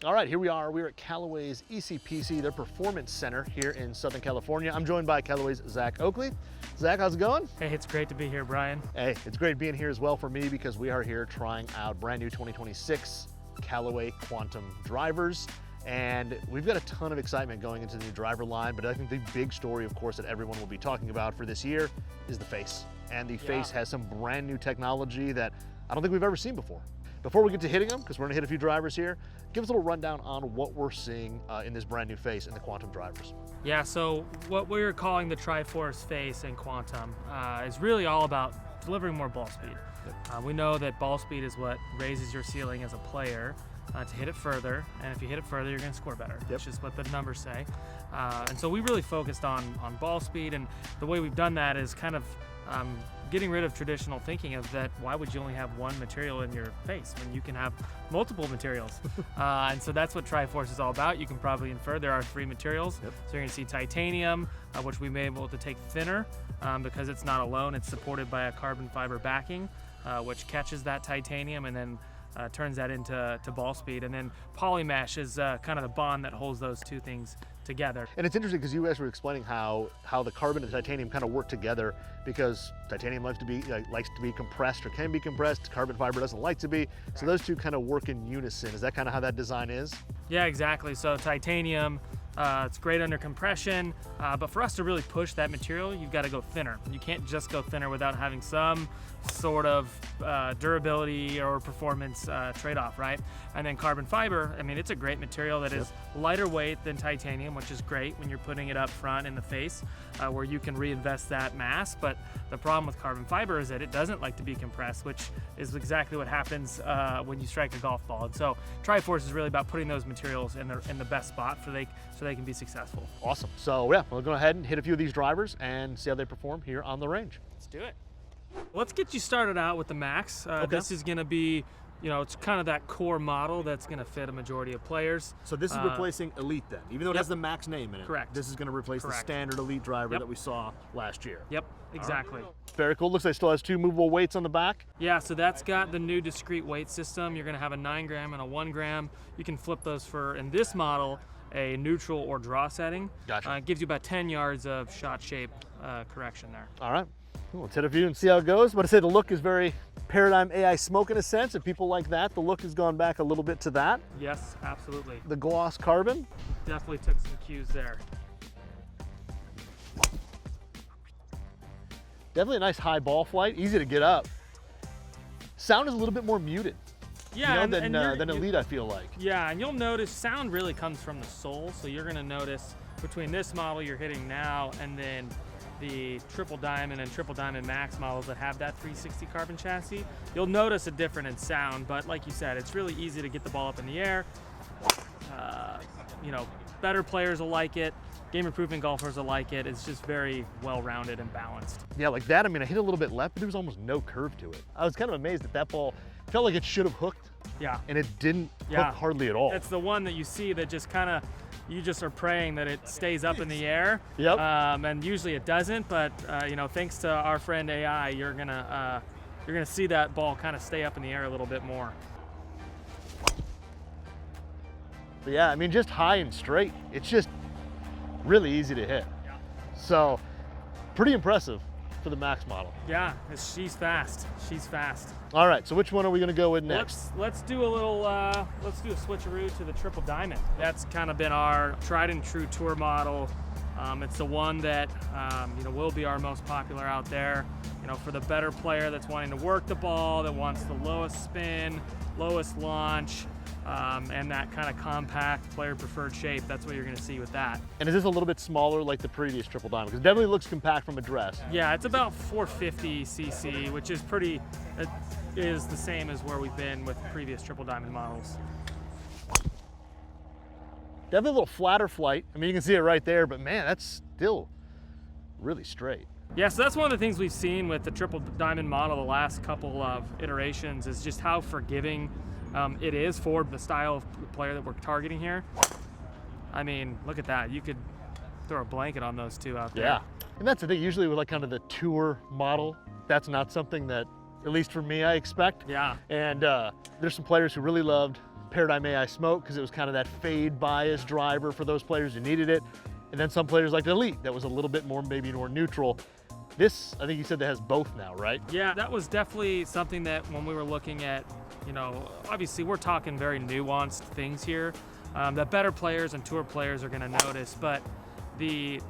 All right, here we are. We're at Callaway's ECPC, their performance center here in Southern California. I'm joined by Callaway's Zack Oakley. Zack, how's it going? Hey, it's great to be here, Brian. Hey, it's great being here as well for me because we are here trying out brand new 2026 Callaway Quantum drivers. And we've got a ton of excitement going into the new driver line, but I think the big story, of course, that everyone will be talking about for this year is the face. And the face has some brand new technology that I don't think we've ever seen before. Before we get to hitting them, because we're gonna hit a few drivers here, give us a little rundown on what we're seeing in this brand new face in the Quantum drivers. Yeah, so what we're calling the Triforce face in Quantum is really all about delivering more ball speed. We know that ball speed is what raises your ceiling as a player to hit it further, and if you hit it further, you're gonna score better. That's just what the numbers say. And so we really focused on ball speed, and the way we've done that is kind of getting rid of traditional thinking of that, why would you only have one material in your face when you can have multiple materials? And so that's what Triforce is all about. You can probably infer there are 3 materials. So you're gonna see titanium, which we may be able to take thinner because it's not alone. It's supported by a carbon fiber backing, which catches that titanium and then turns that into ball speed. And then polymesh is kind of the bond that holds those two things together. And it's interesting because you guys were explaining how the carbon and titanium kind of work together, because titanium likes to be compressed or can be compressed. Carbon fiber doesn't like to be. So those two kind of work in unison. Is that kind of how that design is? Yeah, exactly. So titanium, it's great under compression, but for us to really push that material, you've got to go thinner. You can't just go thinner without having some sort of durability or performance trade-off, right? And then carbon fiber, I mean, it's a great material that is lighter weight than titanium, which is great when you're putting it up front in the face, where you can reinvest that mass. But the problem with carbon fiber is that it doesn't like to be compressed, which is exactly what happens when you strike a golf ball. And so Triforce is really about putting those materials in the best spot so they can be successful. Awesome. So yeah, we'll go ahead and hit a few of these drivers and see how they perform here on the range. Let's do it. Let's get you started out with the Max. This is going to be, it's kind of that core model that's going to fit a majority of players. So this is replacing Elite then, even though it has the Max name in it. Correct. This is going to replace the standard Elite driver that we saw last year. Yep, exactly. Right. Very cool. Looks like it still has 2 movable weights on the back. Yeah, so that's got the new discrete weight system. You're going to have a 9 gram and a 1 gram. You can flip those for, in this model, a neutral or draw setting. Gotcha. It gives you about 10 yards of shot shape correction there. All right. Let's hit a few and see how it goes. But I say the look is very Paradigm AI smoke in a sense. If people like that, the look has gone back a little bit to that. Yes, absolutely. The gloss carbon. Definitely took some cues there. Definitely a nice high ball flight, easy to get up. Sound is a little bit more muted. Yeah, than Elite, I feel like. Yeah, and you'll notice sound really comes from the sole. So you're gonna notice between this model you're hitting now and then the Triple Diamond and Triple Diamond Max models that have that 360 carbon chassis, you'll notice a difference in sound, but like you said, it's really easy to get the ball up in the air. Better players will like it, game improvement golfers will like it. It's just very well-rounded and balanced. Yeah, like that, I mean, I hit a little bit left, but there was almost no curve to it. I was kind of amazed that ball felt like it should have hooked. Yeah. And it didn't hook hardly at all. It's the one that you see that just kind of, you just are praying that it stays up in the air. Yep. And usually it doesn't, but thanks to our friend AI, you're gonna see that ball kind of stay up in the air a little bit more. But yeah, I mean, just high and straight. It's just really easy to hit. Yeah. So pretty impressive for the Max model. Yeah, she's fast. She's fast. All right, so which one are we gonna go with next? Let's do a little, let's do a switcheroo to the Triple Diamond. That's kind of been our tried and true tour model. It's the one that, will be our most popular out there. For the better player that's wanting to work the ball, that wants the lowest spin, lowest launch, and that kind of compact player preferred shape. That's what you're going to see with that. And is this a little bit smaller like the previous Triple Diamond? Because it definitely looks compact from address. Yeah, it's about 450 cc, which is it is the same as where we've been with previous Triple Diamond models. Definitely a little flatter flight. I mean, you can see it right there, but man, that's still really straight. Yeah, so that's one of the things we've seen with the Triple Diamond model the last couple of iterations is just how forgiving it is for the style of player that we're targeting here. I mean, look at that. You could throw a blanket on those two out there. Yeah, and that's the thing. Usually with like kind of the tour model, that's not something that, at least for me, I expect. Yeah. And there's some players who really loved Paradigm AI Smoke because it was kind of that fade bias driver for those players who needed it. And then some players like the Elite that was a little bit more, maybe more neutral. This, I think you said that has both now, right? Yeah, that was definitely something that when we were looking at, you know, obviously we're talking very nuanced things here that better players and tour players are going to notice. But the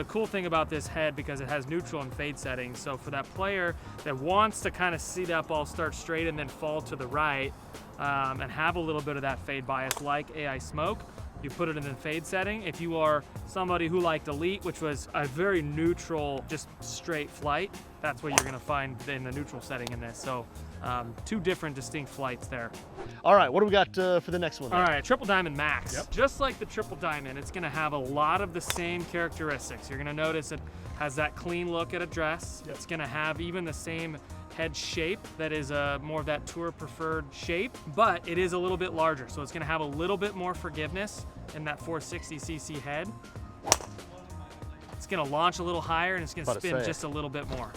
cool thing about this head, because it has neutral and fade settings, so for that player that wants to kind of see that ball start straight and then fall to the right and have a little bit of that fade bias like AI Smoke, you put it in the fade setting. If you are somebody who liked Elite, which was a very neutral, just straight flight, that's what you're gonna find in the neutral setting in this. So two different distinct flights there. All right, what do we got for the next one? All right, Triple Diamond Max. Yep. Just like the Triple Diamond, it's gonna have a lot of the same characteristics. You're gonna notice it has that clean look at address. Yep. It's gonna have even the same head shape that is more of that tour preferred shape, but it is a little bit larger. So it's gonna have a little bit more forgiveness in that 460cc head. It's gonna launch a little higher and it's gonna spin just a little bit more.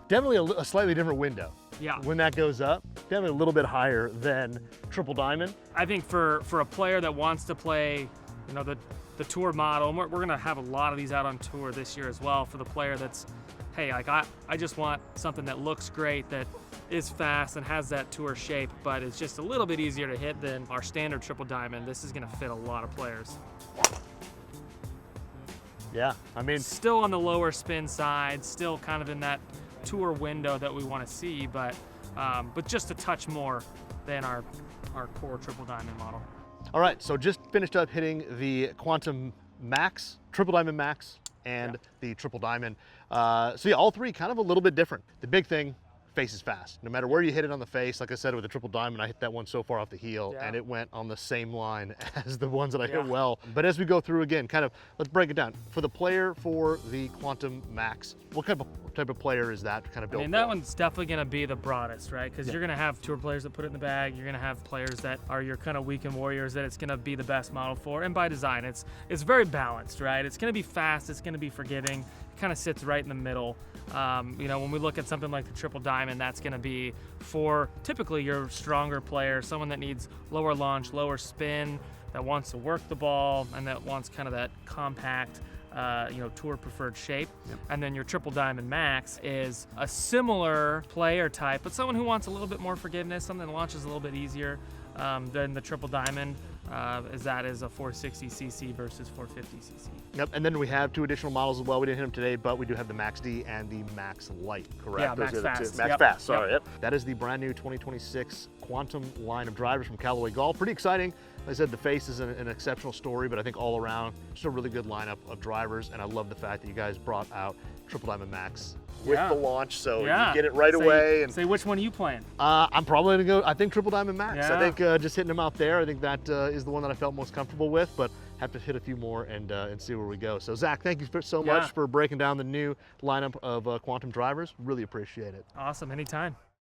Definitely a slightly different window. Yeah. When that goes up, definitely a little bit higher than Triple Diamond. I think for a player that wants to play, you know, the tour model, and we're gonna have a lot of these out on tour this year as well, for the player that's, hey, like I just want something that looks great, that is fast and has that tour shape, but it's just a little bit easier to hit than our standard Triple Diamond. This is gonna fit a lot of players. Yeah, I mean, still on the lower spin side, still kind of in that tour window that we want to see, but just a touch more than our core Triple Diamond model. All right, so just finished up hitting the Quantum Max, Triple Diamond Max, and the Triple Diamond. So yeah, all three kind of a little bit different. The big thing, face is fast. No matter where you hit it on the face, like I said with the Triple Diamond, I hit that one so far off the heel and it went on the same line as the ones that I hit well. But as we go through again, kind of, let's break it down. For the player for the Quantum Max, what type of player is that kind of built? I mean, that one's definitely gonna be the broadest, right? Because you're gonna have tour players that put it in the bag. You're gonna have players that are your kind of weekend warriors that it's gonna be the best model for. And by design, it's very balanced, right? It's gonna be fast, it's gonna be forgiving. It kind of sits right in the middle. You know, when we look at something like the Triple Diamond, that's going to be for typically your stronger player, someone that needs lower launch, lower spin, that wants to work the ball, and that wants kind of that compact, you know, tour preferred shape. Yep. And then your Triple Diamond Max is a similar player type, but someone who wants a little bit more forgiveness, something that launches a little bit easier than the Triple Diamond. As that is a 460cc versus 450cc. Yep, and then we have two additional models as well. We didn't hit them today, but we do have the Max D and the Max Light, correct? Yeah, Those Max Fast. Max Fast, sorry. Yep. That is the brand new 2026 Quantum line of drivers from Callaway Golf. Pretty exciting. Like I said, the face is an exceptional story, but I think all around, just a really good lineup of drivers, and I love the fact that you guys brought out Triple Diamond Max with the launch, so you get it right away. And say, which one are you playing? I'm probably gonna go, I think Triple Diamond Max. Yeah. I think just hitting them out there, I think that is the one that I felt most comfortable with, but have to hit a few more and see where we go. So Zach, thank you so much for breaking down the new lineup of Quantum drivers. Really appreciate it. Awesome, anytime.